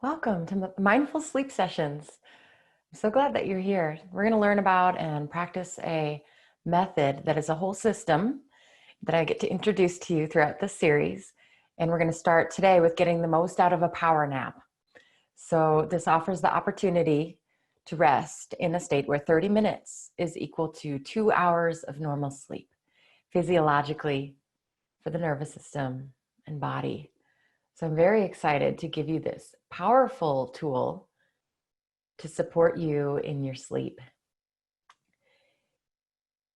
Welcome to Mindful Sleep Sessions. I'm so glad that you're here. We're going to learn about and practice a method that is a whole system that I get to introduce to you throughout this series. And we're going to start today with getting the most out of a power nap. So this offers the opportunity to rest in a state where 30 minutes is equal to 2 hours of normal sleep, physiologically, for the nervous system and body. So I'm very excited to give you this powerful tool to support you in your sleep.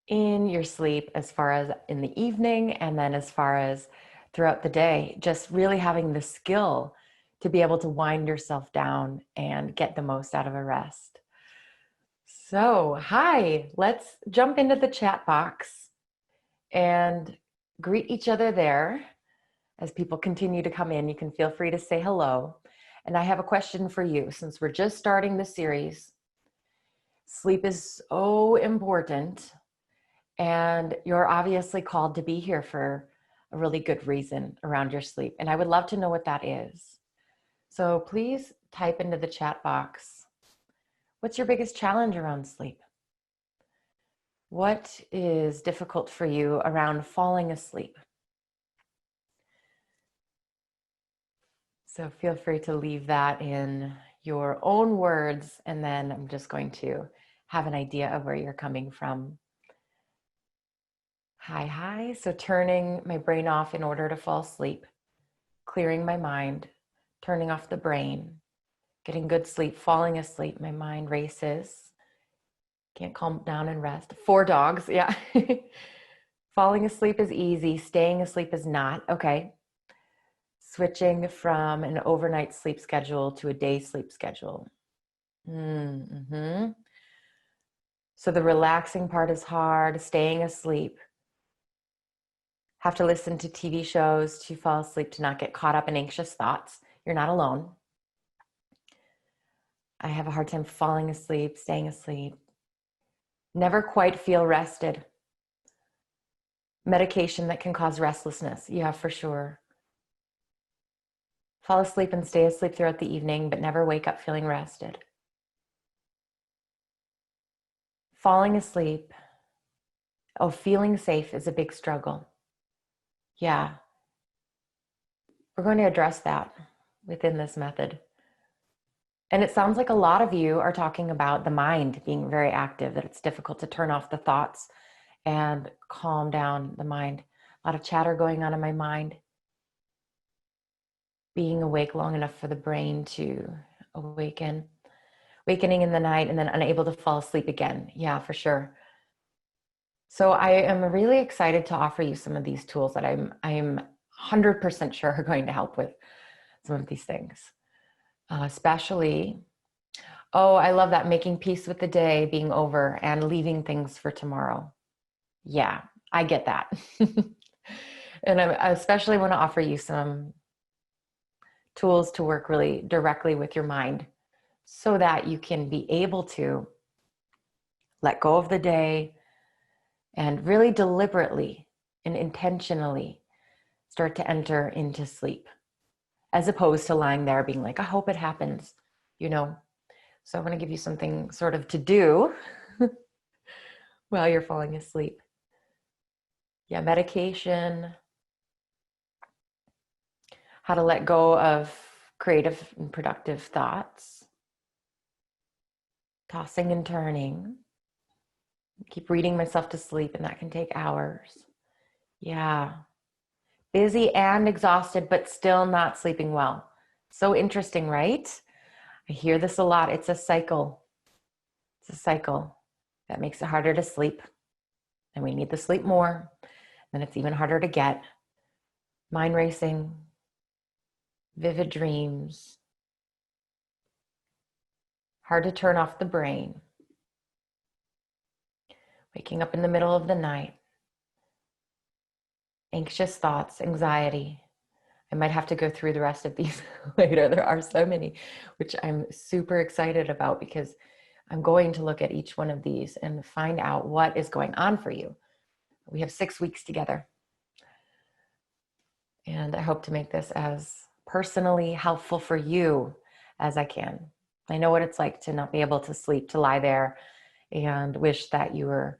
In your sleep, as far as in the evening, and then as far as throughout the day, just really having the skill to be able to wind yourself down and get the most out of a rest. So, hi, let's jump into the chat box and greet each other there. As people continue to come in, you can feel free to say hello. And I have a question for you. Since we're just starting the series, sleep is so important, and you're obviously called to be here for a really good reason around your sleep. And I would love to know what that is. So please type into the chat box, what's your biggest challenge around sleep? What is difficult for you around falling asleep? So feel free to leave that in your own words, and then I'm just going to have an idea of where you're coming from. Hi. So turning my brain off in order to fall asleep, clearing my mind, turning off the brain, getting good sleep, falling asleep. My mind races. Can't calm down and rest. 4 dogs, yeah. Falling asleep is easy. Staying asleep is not. Okay. Switching from an overnight sleep schedule to a day sleep schedule. Mm-hmm. So the relaxing part is hard, staying asleep. Have to listen to TV shows to fall asleep, to not get caught up in anxious thoughts. You're not alone. I have a hard time falling asleep, staying asleep. Never quite feel rested. Medication that can cause restlessness. Yeah, for sure. Fall asleep and stay asleep throughout the evening, but never wake up feeling rested. Falling asleep. Oh, feeling safe is a big struggle. Yeah. We're going to address that within this method. And it sounds like a lot of you are talking about the mind being very active, that it's difficult to turn off the thoughts and calm down the mind. A lot of chatter going on in my mind. Being awake long enough for the brain to awaken. Awakening in the night and then unable to fall asleep again. Yeah, for sure. So I am really excited to offer you some of these tools that I'm 100% sure are going to help with some of these things. Especially, I love that, making peace with the day being over and leaving things for tomorrow. Yeah, I get that. And I especially want to offer you some tools to work really directly with your mind so that you can be able to let go of the day and really deliberately and intentionally start to enter into sleep, as opposed to lying there being like, I hope it happens, So I'm going to give you something sort of to do while you're falling asleep. Yeah, medication, how to let go of creative and productive thoughts, tossing and turning, keep reading myself to sleep, and that can take hours. Yeah, busy and exhausted, but still not sleeping well. So interesting, right? I hear this a lot. It's a cycle. It's a cycle that makes it harder to sleep. And we need to sleep more. Then it's even harder to get. Mind racing, vivid dreams, hard to turn off the brain, waking up in the middle of the night, anxious thoughts, anxiety. I might have to go through the rest of these later. There are so many, which I'm super excited about, because I'm going to look at each one of these and find out what is going on for you. We have 6 weeks together. And I hope to make this as personally helpful for you as I can. I know what it's like to not be able to sleep, to lie there and wish that you were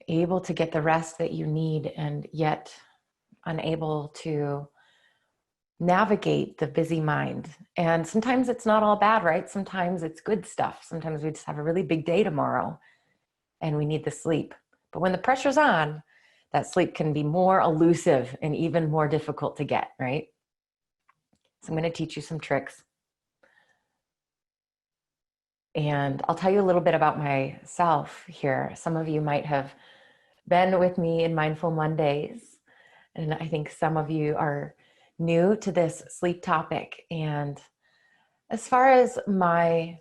able to get the rest that you need, and yet unable to navigate the busy mind. And sometimes it's not all bad, right? Sometimes it's good stuff. Sometimes we just have a really big day tomorrow and we need the sleep. But when the pressure's on, that sleep can be more elusive and even more difficult to get, right? So I'm going to teach you some tricks. And I'll tell you a little bit about myself here. Some of you might have been with me in Mindful Mondays, and I think some of you are new to this sleep topic. And as far as my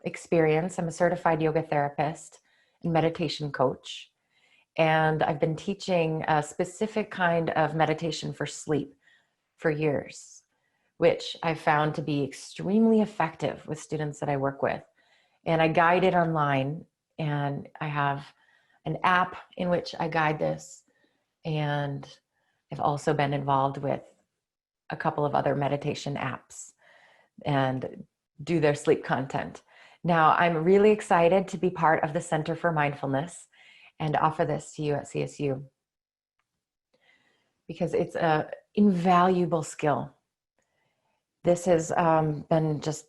experience, I'm a certified yoga therapist and meditation coach. And I've been teaching a specific kind of meditation for sleep for years, which I found to be extremely effective with students that I work with. And I guide it online, and I have an app in which I guide this. And I've also been involved with a couple of other meditation apps and do their sleep content. Now, I'm really excited to be part of the Center for Mindfulness and offer this to you at CSU because it's an invaluable skill. This has been just,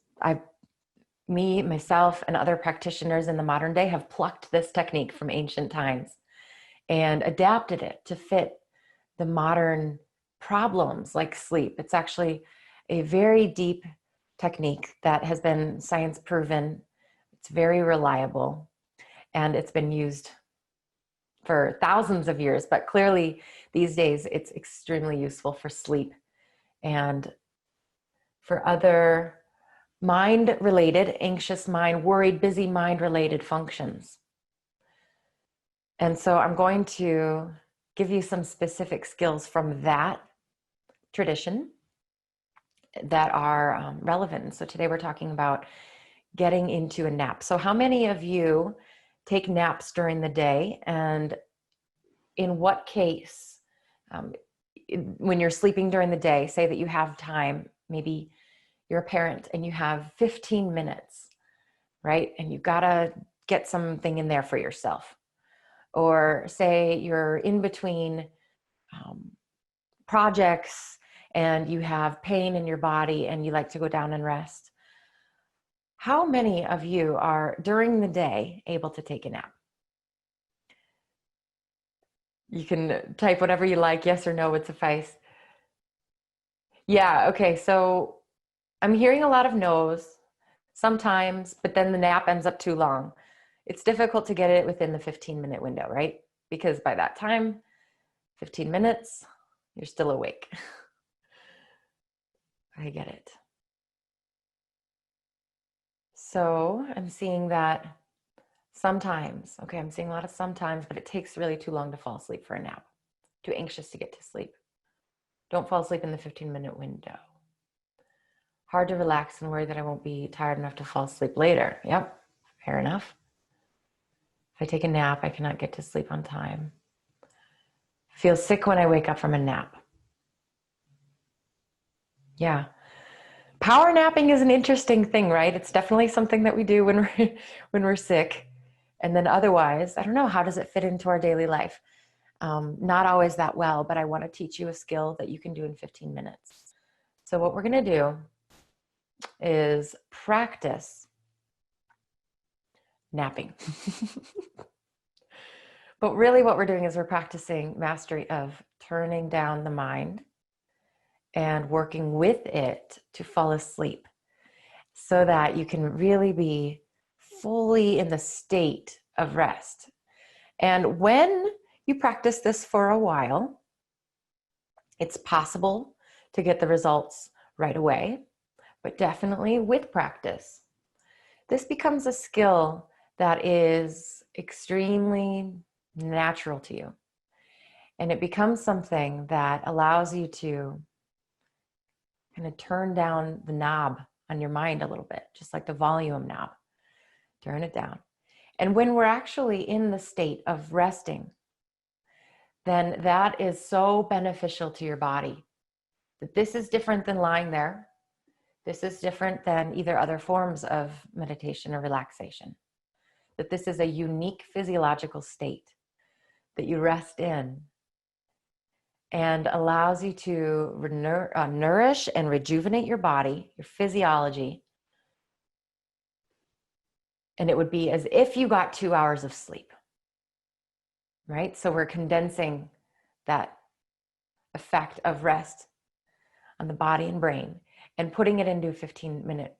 myself, and other practitioners in the modern day have plucked this technique from ancient times and adapted it to fit the modern problems like sleep. It's actually a very deep technique that has been science proven. It's very reliable, and it's been used for thousands of years, but clearly these days it's extremely useful for sleep and for other mind-related, anxious mind, worried, busy mind-related functions. And so I'm going to give you some specific skills from that tradition that are relevant. So today we're talking about getting into a nap. So how many of you take naps during the day, and in what case, when you're sleeping during the day, say that you have time, maybe you're a parent and you have 15 minutes, right? And you've got to get something in there for yourself. Or say you're in between projects and you have pain in your body and you like to go down and rest. How many of you are during the day able to take a nap? You can type whatever you like, yes or no would suffice. Yeah, okay, so I'm hearing a lot of no's sometimes, but then the nap ends up too long. It's difficult to get it within the 15-minute window, right? Because by that time, 15 minutes, you're still awake. I get it. So I'm seeing that sometimes, okay, I'm seeing a lot of sometimes, but it takes really too long to fall asleep for a nap. Too anxious to get to sleep. Don't fall asleep in the 15-minute window. Hard to relax and worry that I won't be tired enough to fall asleep later. Yep, fair enough. If I take a nap, I cannot get to sleep on time. Feel sick when I wake up from a nap. Yeah. Power napping is an interesting thing, right? It's definitely something that we do when we're sick. And then otherwise, I don't know, how does it fit into our daily life? Not always that well, but I want to teach you a skill that you can do in 15 minutes. So what we're going to do is practice napping. But really what we're doing is we're practicing mastery of turning down the mind and working with it to fall asleep so that you can really be fully in the state of rest. And when you practice this for a while, it's possible to get the results right away, but definitely with practice, this becomes a skill that is extremely natural to you. And it becomes something that allows you to kind of turn down the knob on your mind a little bit, just like the volume knob. Turn it down. And when we're actually in the state of resting, then that is so beneficial to your body. That this is different than lying there. This is different than either other forms of meditation or relaxation. That this is a unique physiological state that you rest in and allows you to nourish and rejuvenate your body, your physiology. And it would be as if you got 2 hours of sleep, right? So we're condensing that effect of rest on the body and brain and putting it into a 15-minute,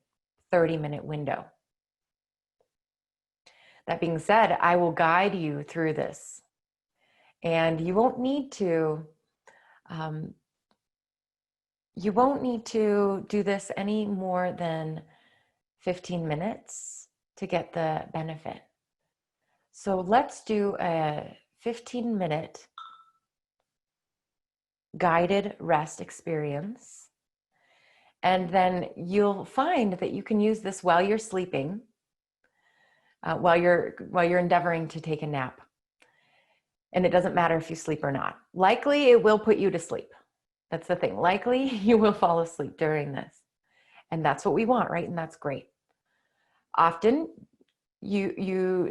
30-minute window. That being said, I will guide you through this. And you won't need to do this any more than 15 minutes to get the benefit. So let's do a 15-minute guided rest experience. And then you'll find that you can use this while you're sleeping, while you're endeavoring to take a nap. And it doesn't matter if you sleep or not. Likely it will put you to sleep. That's the thing. Likely you will fall asleep during this. And that's what we want, right? And that's great. Often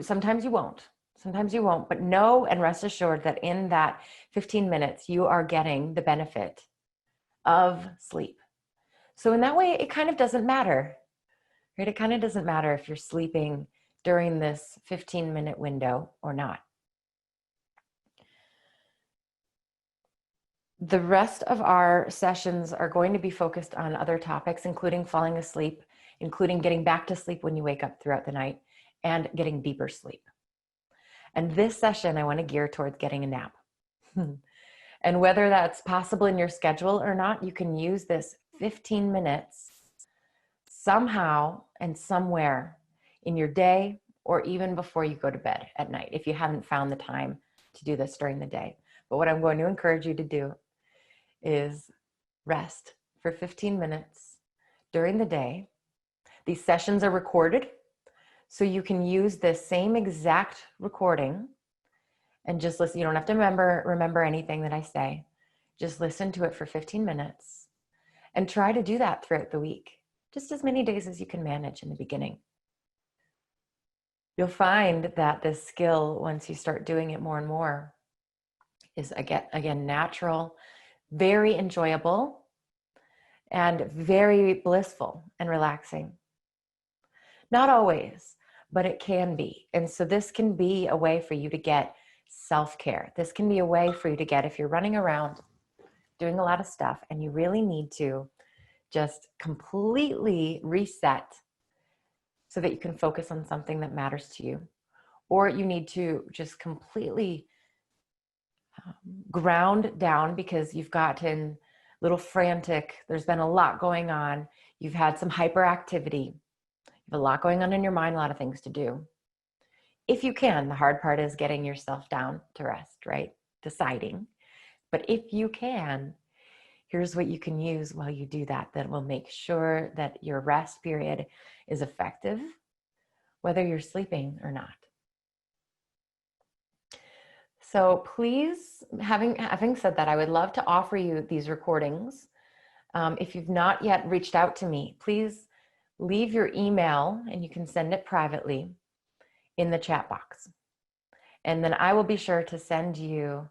sometimes you won't. Sometimes you won't, but know and rest assured that in that 15 minutes, you are getting the benefit of sleep. So in that way, it kind of doesn't matter, right? It kind of doesn't matter if you're sleeping during this 15-minute window or not. The rest of our sessions are going to be focused on other topics, including falling asleep, including getting back to sleep when you wake up throughout the night, and getting deeper sleep. And this session, I want to gear towards getting a nap. And whether that's possible in your schedule or not, you can use this 15 minutes somehow and somewhere in your day, or even before you go to bed at night, if you haven't found the time to do this during the day. But what I'm going to encourage you to do is rest for 15 minutes during the day. These sessions are recorded, so you can use this same exact recording and just listen. You don't have to remember anything that I say. Just listen to it for 15 minutes and try to do that throughout the week, just as many days as you can manage in the beginning. You'll find that this skill, once you start doing it more and more, is again natural, very enjoyable, and very blissful and relaxing. Not always, but it can be. And so this can be a way for you to get self-care. This can be a way for you to get, if you're running around doing a lot of stuff and you really need to just completely reset so that you can focus on something that matters to you, or you need to just completely ground down because you've gotten a little frantic. There's been a lot going on. You've had some hyperactivity. You have a lot going on in your mind, a lot of things to do. If you can, the hard part is getting yourself down to rest, right? Deciding. But if you can, here's what you can use while you do that will make sure that your rest period is effective, whether you're sleeping or not. So please, having said that, I would love to offer you these recordings. If you've not yet reached out to me, please leave your email and you can send it privately in the chat box. And then I will be sure to send you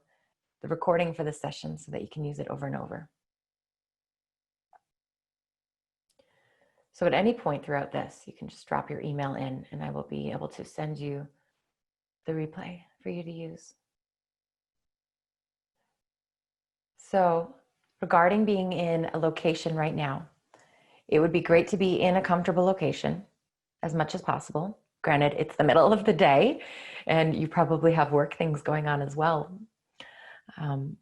the recording for the session so that you can use it over and over. So at any point throughout this, you can just drop your email in and I will be able to send you the replay for you to use. So regarding being in a location right now, it would be great to be in a comfortable location as much as possible. Granted, it's the middle of the day and you probably have work things going on as well,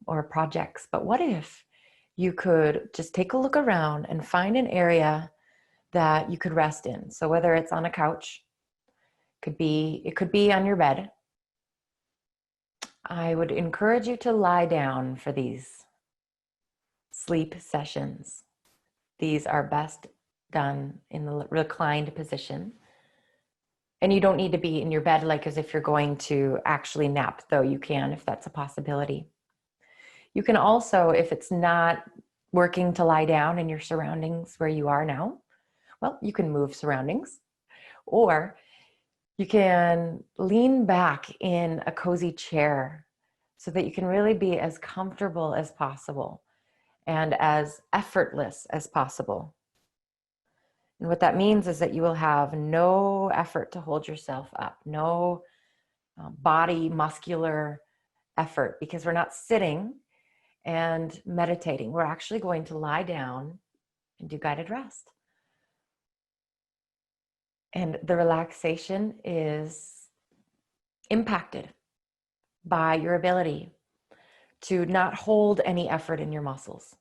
or projects. But what if you could just take a look around and find an area that you could rest in? So whether it's on a couch, it could be on your bed. I would encourage you to lie down for these sleep sessions. These are best done in the reclined position. And you don't need to be in your bed like as if you're going to actually nap, though you can if that's a possibility. You can also, if it's not working to lie down in your surroundings where you are now, Well, you can move surroundings, or you can lean back in a cozy chair so that you can really be as comfortable as possible and as effortless as possible. And what that means is that you will have no effort to hold yourself up, no body muscular effort, because we're not sitting and meditating. We're actually going to lie down and do guided rest. And the relaxation is impacted by your ability to not hold any effort in your muscles.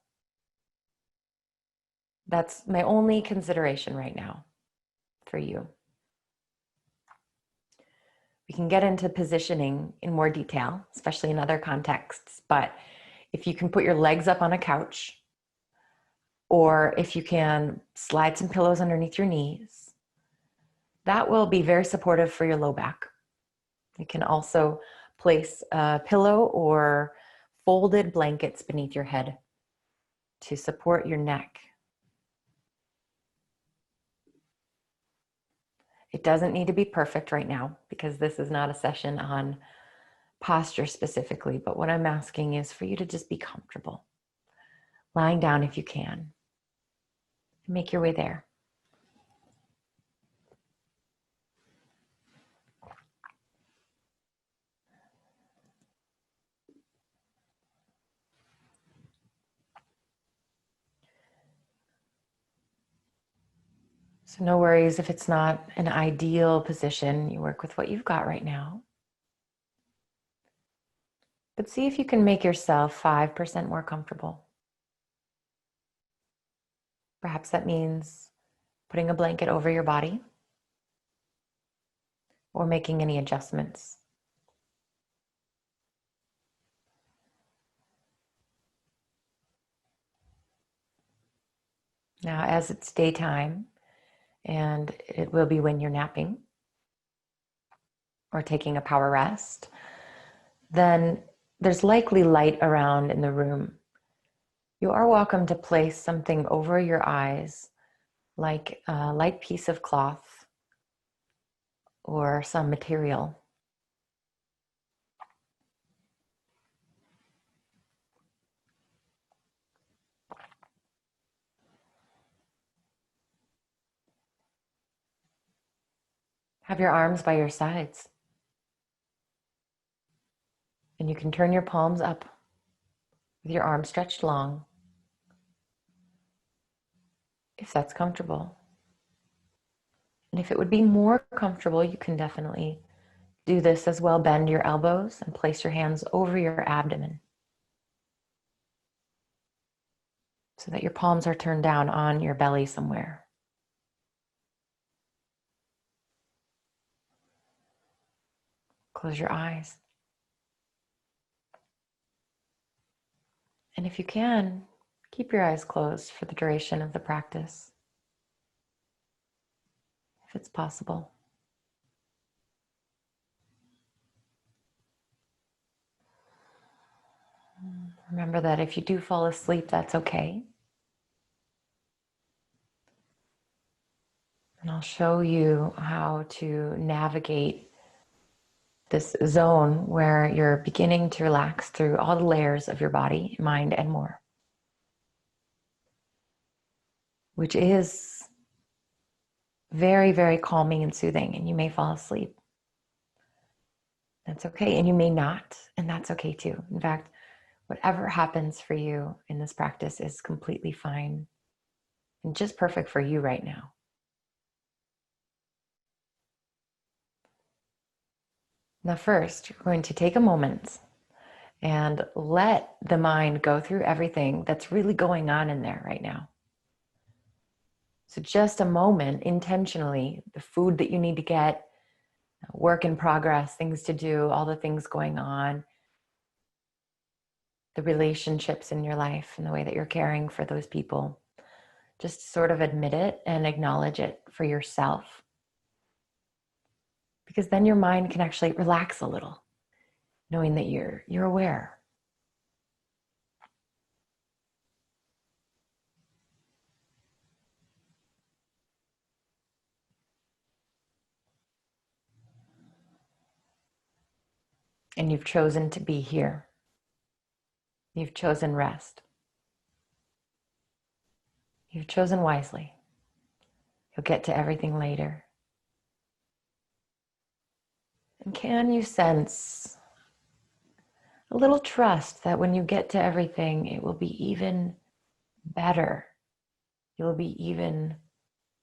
That's my only consideration right now for you. We can get into positioning in more detail, especially in other contexts, but if you can put your legs up on a couch, or if you can slide some pillows underneath your knees, that will be very supportive for your low back. You can also place a pillow or folded blankets beneath your head to support your neck. It doesn't need to be perfect right now, because this is not a session on posture specifically, but what I'm asking is for you to just be comfortable, lying down if you can. Make your way there. So no worries if it's not an ideal position. You work with what you've got right now. But see if you can make yourself 5% more comfortable. Perhaps that means putting a blanket over your body or making any adjustments. Now, as it's daytime, and it will be when you're napping or taking a power rest, then there's likely light around in the room. You are welcome to place something over your eyes, like a light piece of cloth or some material. Have your arms by your sides. And you can turn your palms up with your arms stretched long, if that's comfortable. And if it would be more comfortable, you can definitely do this as well. Bend your elbows and place your hands over your abdomen so that your palms are turned down on your belly somewhere. Close your eyes. And if you can, keep your eyes closed for the duration of the practice, if it's possible. Remember that if you do fall asleep, that's okay. And I'll show you how to navigate this zone where you're beginning to relax through all the layers of your body, mind, and more, which is very, very calming and soothing, and you may fall asleep. That's okay, and you may not, and that's okay too. In fact, whatever happens for you in this practice is completely fine and just perfect for you right now. Now, first, you're going to take a moment and let the mind go through everything that's really going on in there right now. So just a moment, intentionally, the food that you need to get, work in progress, things to do, all the things going on, the relationships in your life and the way that you're caring for those people. Just sort of admit it and acknowledge it for yourself. Because then your mind can actually relax a little, knowing that you're aware. And you've chosen to be here. You've chosen rest. You've chosen wisely. You'll get to everything later. And can you sense a little trust that when you get to everything, it will be even better? You'll be even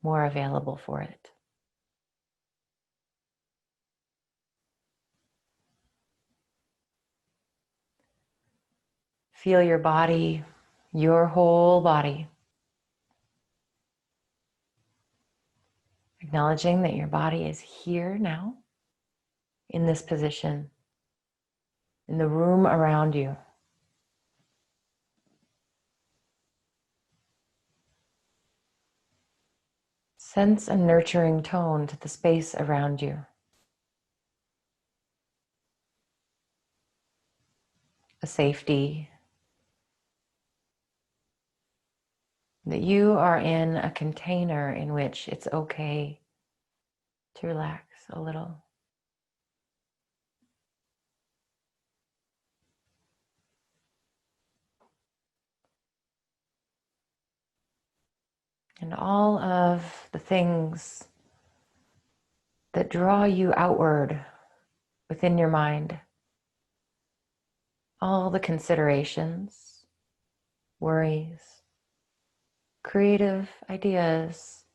more available for it. Feel your body, your whole body. Acknowledging that your body is here now, in this position, in the room around you. Sense a nurturing tone to the space around you. A safety. That you are in a container in which it's okay to relax a little. And all of the things that draw you outward within your mind, all the considerations, worries, creative ideas,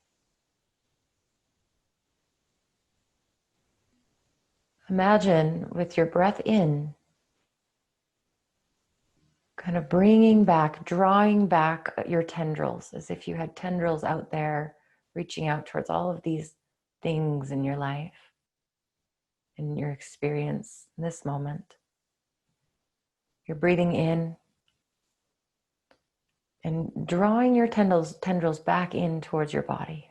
imagine with your breath in, kind of bringing back, drawing back your tendrils, as if you had tendrils out there reaching out towards all of these things in your life, in your experience in this moment. You're breathing in and drawing your tendrils back in towards your body.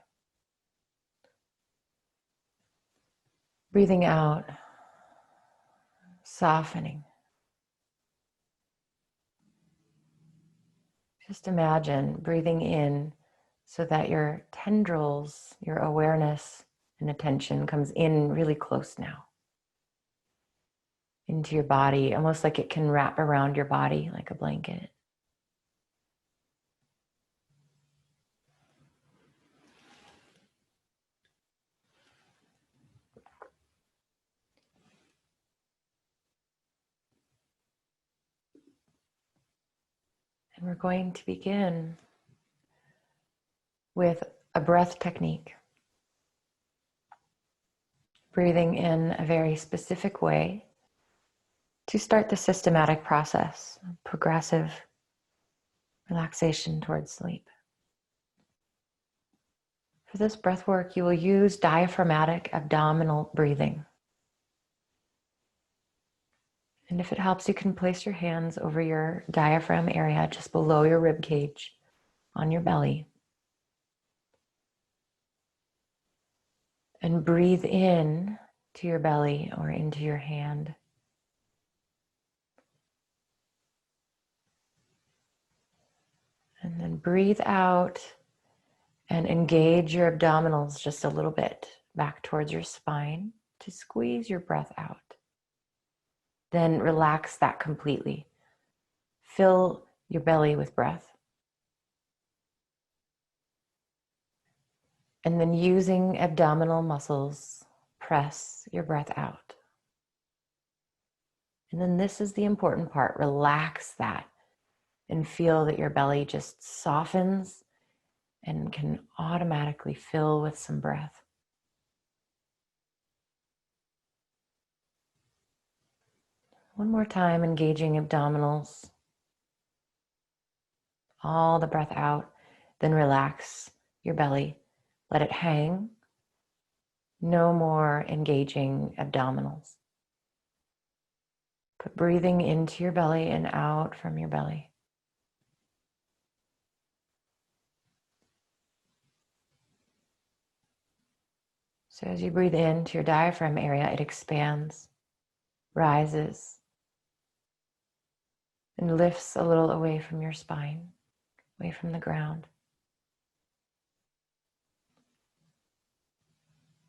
Breathing out, softening. Just imagine breathing in so that your tendrils, your awareness and attention comes in really close now. Into your body, almost like it can wrap around your body like a blanket. And we're going to begin with a breath technique. Breathing in a very specific way to start the systematic process of progressive relaxation towards sleep. For this breath work, you will use diaphragmatic abdominal breathing. And if it helps, you can place your hands over your diaphragm area, just below your rib cage, on your belly. And breathe in to your belly or into your hand. And then breathe out and engage your abdominals just a little bit back towards your spine to squeeze your breath out. Then relax that completely. Fill your belly with breath. And then using abdominal muscles, press your breath out. And then this is the important part. Relax that and feel that your belly just softens and can automatically fill with some breath. One more time, engaging abdominals. All the breath out, then relax your belly. Let it hang. No more engaging abdominals. But breathing into your belly and out from your belly. So as you breathe into your diaphragm area, it expands, rises, and lifts a little away from your spine, away from the ground.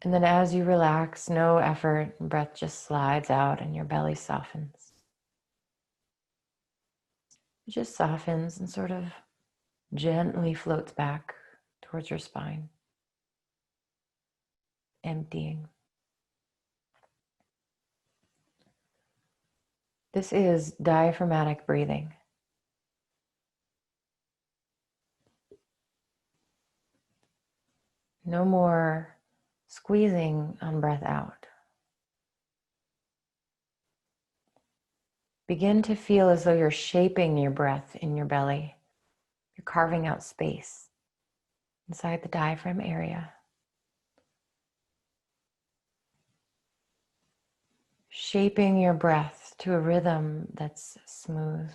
And then as you relax, no effort, breath just slides out and your belly softens. It just softens and sort of gently floats back towards your spine, emptying. This is diaphragmatic breathing. No more squeezing on breath out. Begin to feel as though you're shaping your breath in your belly. You're carving out space inside the diaphragm area. Shaping your breath to a rhythm that's smooth.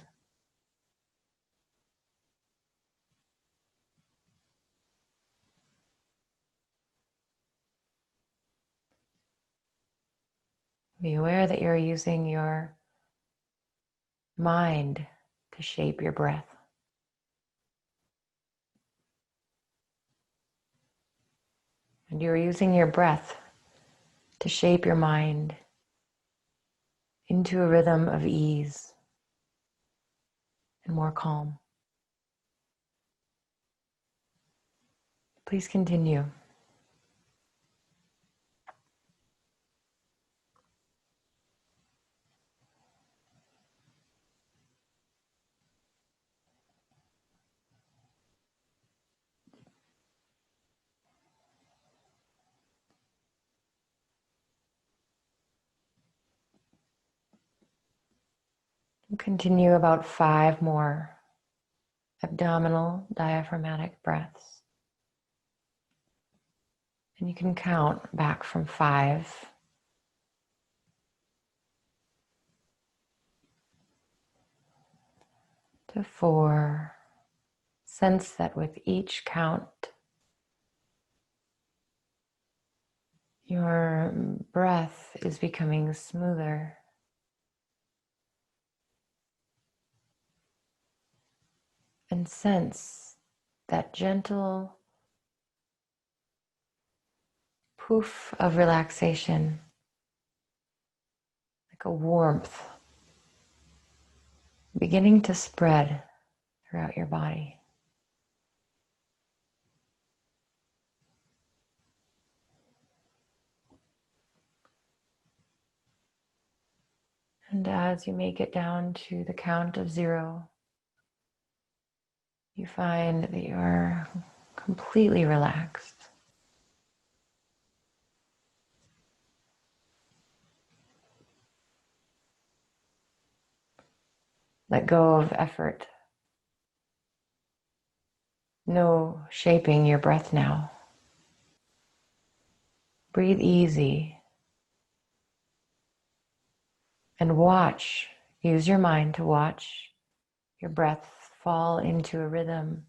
Be aware that you're using your mind to shape your breath. And you're using your breath to shape your mind into a rhythm of ease and more calm. Please continue. Continue about 5 more abdominal diaphragmatic breaths. And you can count back from 5 to 4. Sense that with each count, your breath is becoming smoother. And sense that gentle poof of relaxation, like a warmth, beginning to spread throughout your body. And as you make it down to the count of 0, you find that you are completely relaxed. Let go of effort. No shaping your breath now. Breathe easy. And watch. Use your mind to watch your breath fall into a rhythm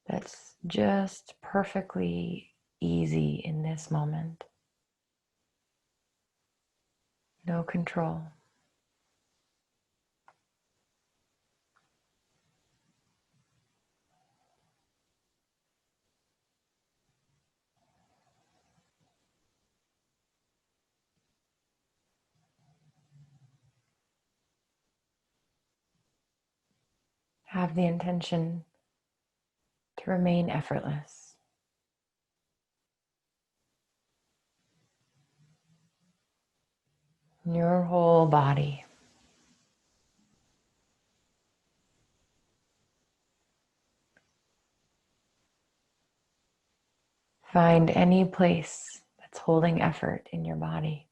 that's just perfectly easy in this moment. No control. Have the intention to remain effortless. In your whole body. Find any place that's holding effort in your body.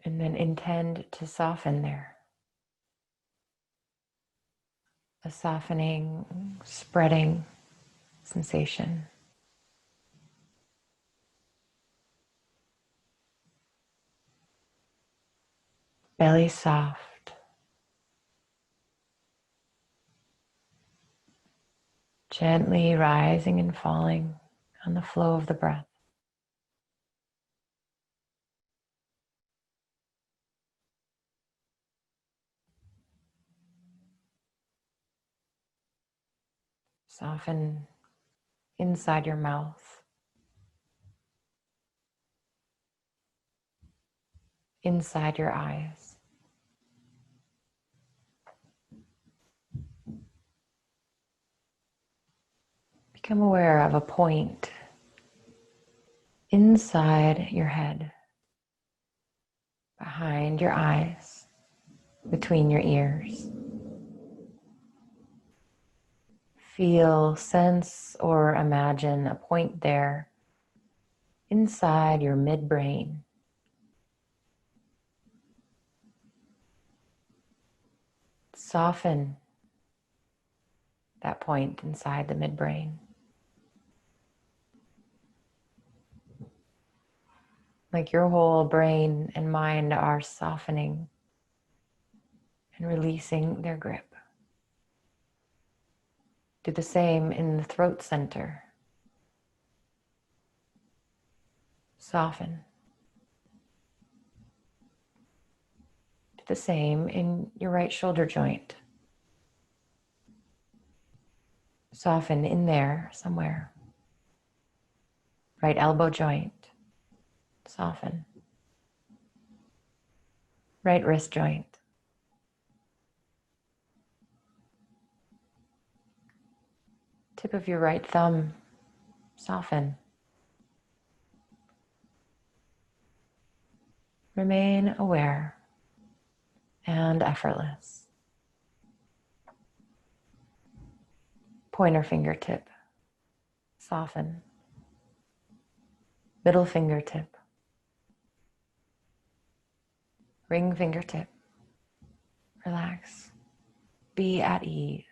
And then intend to soften there. A softening, spreading sensation. Belly soft. Gently rising and falling on the flow of the breath. Soften inside your mouth, inside your eyes. Become aware of a point inside your head, behind your eyes, between your ears. Feel, sense, or imagine a point there inside your midbrain. Soften that point inside the midbrain. Like your whole brain and mind are softening and releasing their grip. Do the same in the throat center. Soften. Do the same in your right shoulder joint. Soften in there somewhere. Right elbow joint. Soften. Right wrist joint. Tip of your right thumb. Soften. Remain aware and effortless. Pointer fingertip. Soften. Middle fingertip. Ring fingertip. Relax. Be at ease.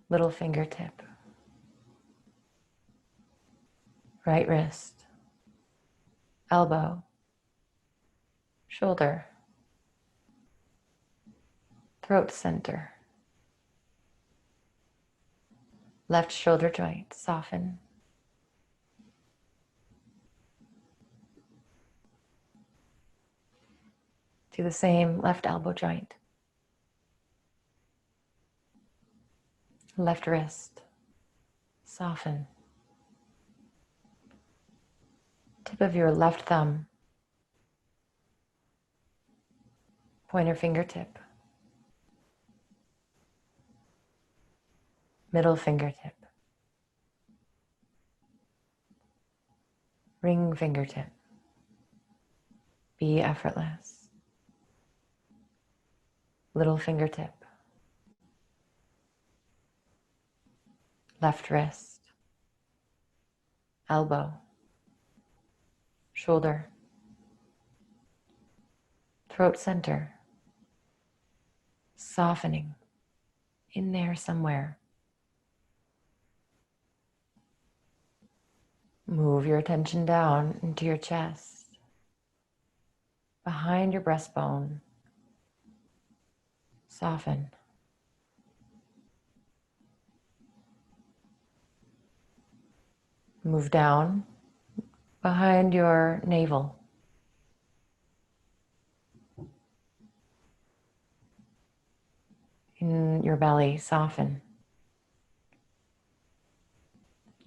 Little fingertip. Right wrist. Elbow. Shoulder. Throat center. Left shoulder joint. Soften. Do the same left elbow joint. Left wrist. Soften. Tip of your left thumb. Pointer fingertip. Middle fingertip. Ring fingertip. Be effortless. Little fingertip. Left wrist. Elbow. Shoulder. Throat center. Softening in there somewhere. Move your attention down into your chest, behind your breastbone. Soften. Move down behind your navel. In your belly, soften.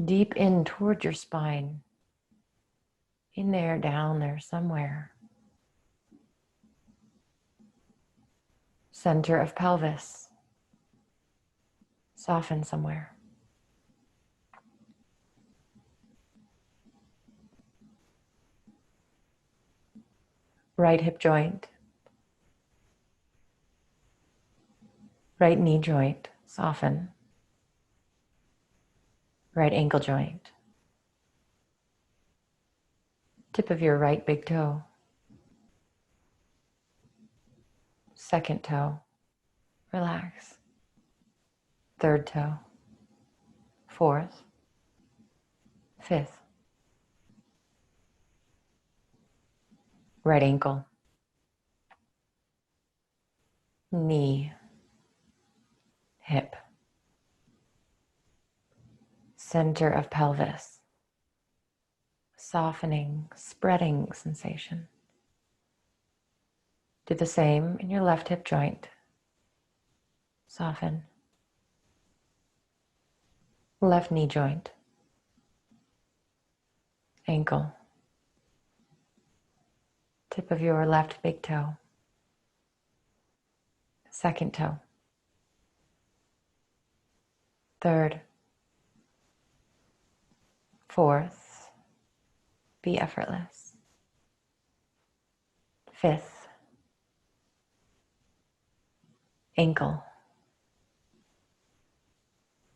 Deep in toward your spine. In there, down there, somewhere. Center of pelvis. Soften somewhere. Right hip joint. Right knee joint. Soften. Right ankle joint. Tip of your right big toe. Second toe. Relax. Third toe. Fourth. Fifth. Right ankle. Knee. Hip. Center of pelvis. Softening, spreading sensation. Do the same in your left hip joint. Soften. left knee joint, ankle, tip of your left big toe, second toe, third, fourth, be effortless, fifth, ankle,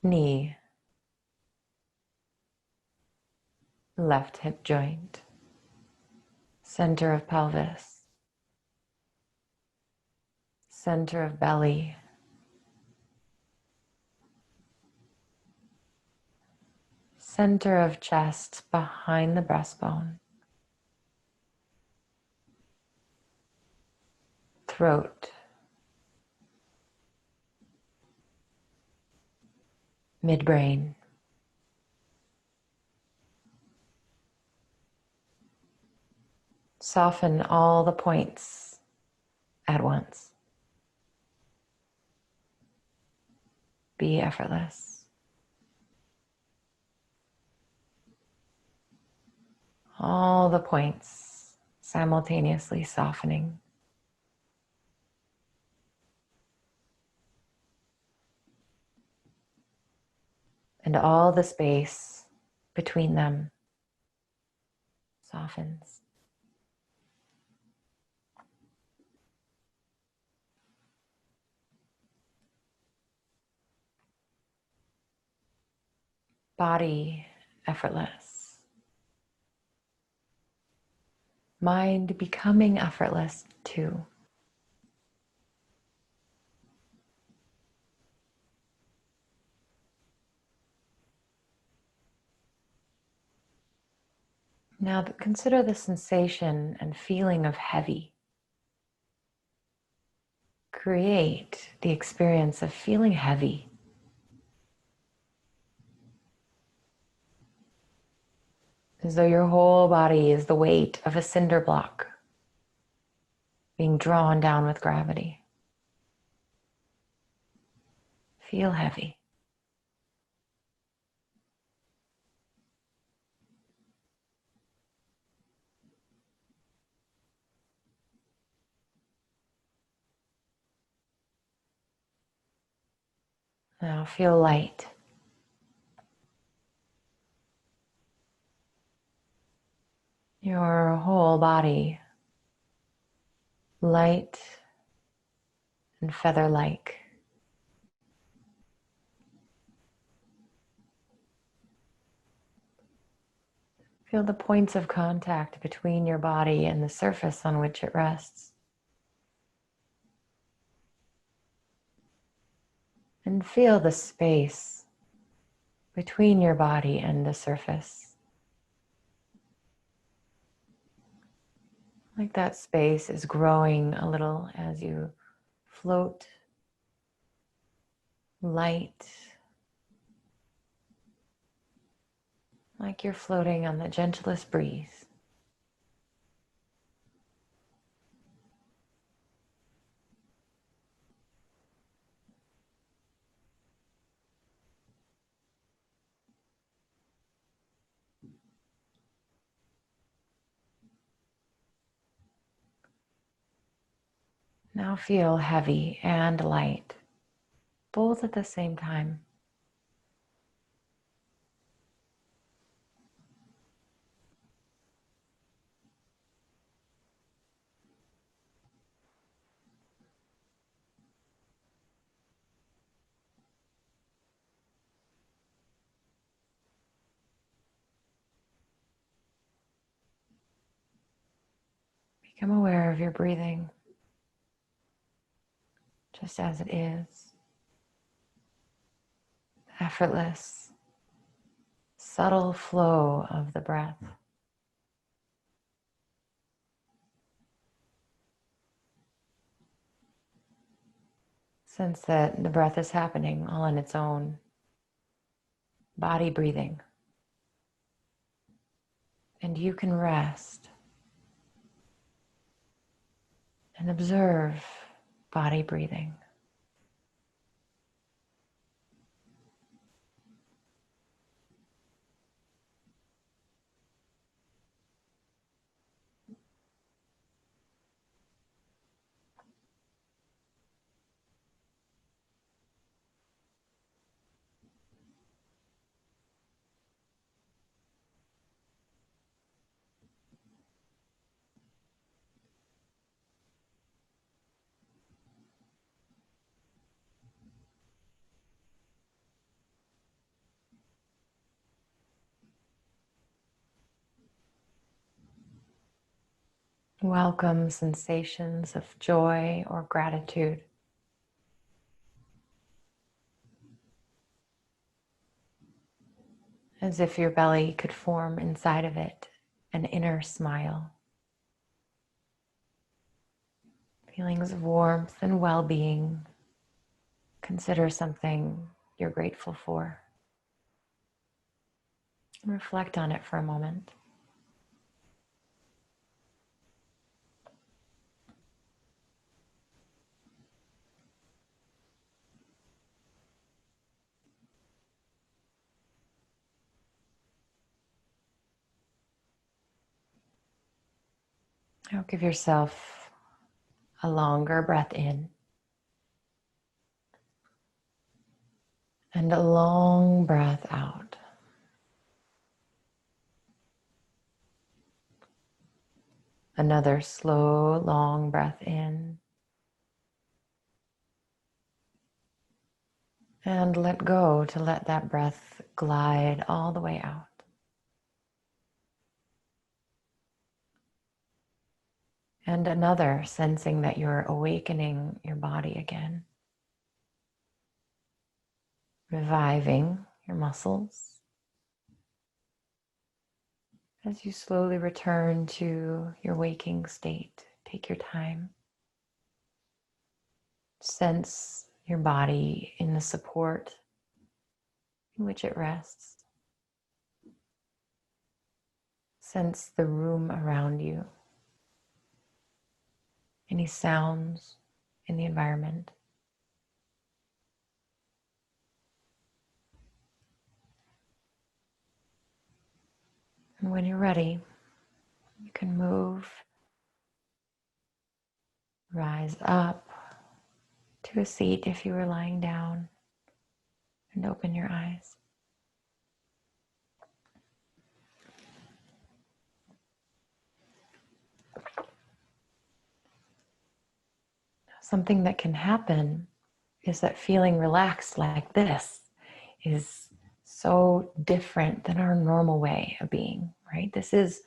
knee, left hip joint, center of pelvis, center of belly, center of chest behind the breastbone, throat, midbrain, soften all the points at once. Be effortless. All the points simultaneously softening. And all the space between them softens. Body effortless. Mind becoming effortless too. Now consider the sensation and feeling of heavy. Create the experience of feeling heavy. As though your whole body is the weight of a cinder block being drawn down with gravity. Feel heavy. Now feel light. Your whole body light and feather-like. Feel the points of contact between your body and the surface on which it rests. And feel the space between your body and the surface. Like that space is growing a little as you float light, like you're floating on the gentlest breeze. Now feel heavy and light, both at the same time. Become aware of your breathing, just as it is. Effortless, subtle flow of the breath. Sense that the breath is happening all on its own. Body breathing. And you can rest and observe body breathing. Welcome sensations of joy or gratitude, as if your belly could form inside of it an inner smile. Feelings of warmth and well-being. Consider something you're grateful for. Reflect on it for a moment. Now give yourself a longer breath in and a long breath out. Another slow, long breath in. And let go to let that breath glide all the way out. And another, sensing that you're awakening your body again. Reviving your muscles. As you slowly return to your waking state, take your time. Sense your body in the support in which it rests. Sense the room around you. Any sounds in the environment. And when you're ready, you can move, rise up to a seat if you were lying down, and open your eyes. Something that can happen is that feeling relaxed like this is so different than our normal way of being, right? This is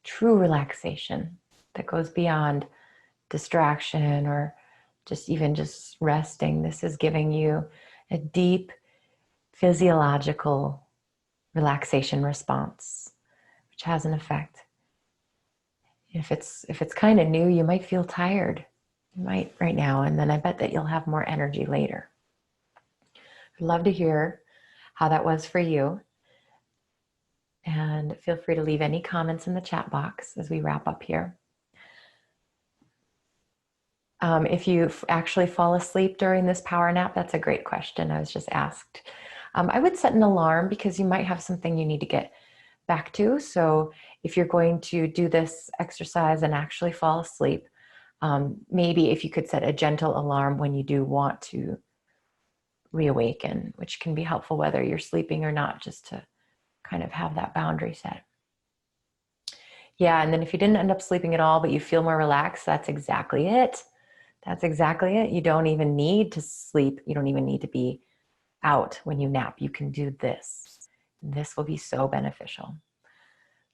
true relaxation that goes beyond distraction or just resting. This is giving you a deep physiological relaxation response, which has an effect. If it's kind of new, you might feel tired. You might right now, and then I bet that you'll have more energy later. I'd love to hear how that was for you. And feel free to leave any comments in the chat box as we wrap up here. If you actually fall asleep during this power nap, that's a great question. I was just asked. I would set an alarm because you might have something you need to get back to. So if you're going to do this exercise and actually fall asleep, maybe if you could set a gentle alarm when you do want to reawaken, which can be helpful whether you're sleeping or not, just to kind of have that boundary set. Yeah, and then if you didn't end up sleeping at all, but you feel more relaxed, that's exactly it. That's exactly it. You don't even need to sleep. You don't even need to be out when you nap. You can do this. This will be so beneficial.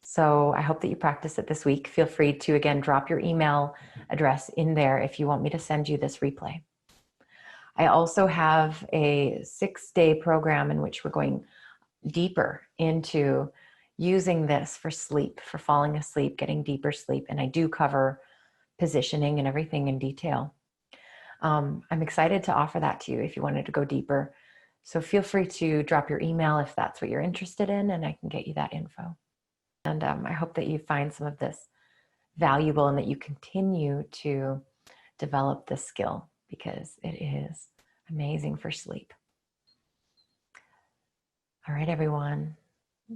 So I hope that you practice it this week. Feel free to, again, drop your email address in there if you want me to send you this replay. I also have a 6-day program in which we're going deeper into using this for sleep, for falling asleep, getting deeper sleep. And I do cover positioning and everything in detail. I'm excited to offer that to you if you wanted to go deeper. So feel free to drop your email if that's what you're interested in, and I can get you that info. And I hope that you find some of this valuable and that you continue to develop this skill because it is amazing for sleep. All right, everyone.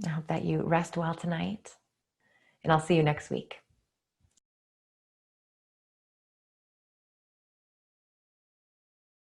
I hope that you rest well tonight, and I'll see you next week.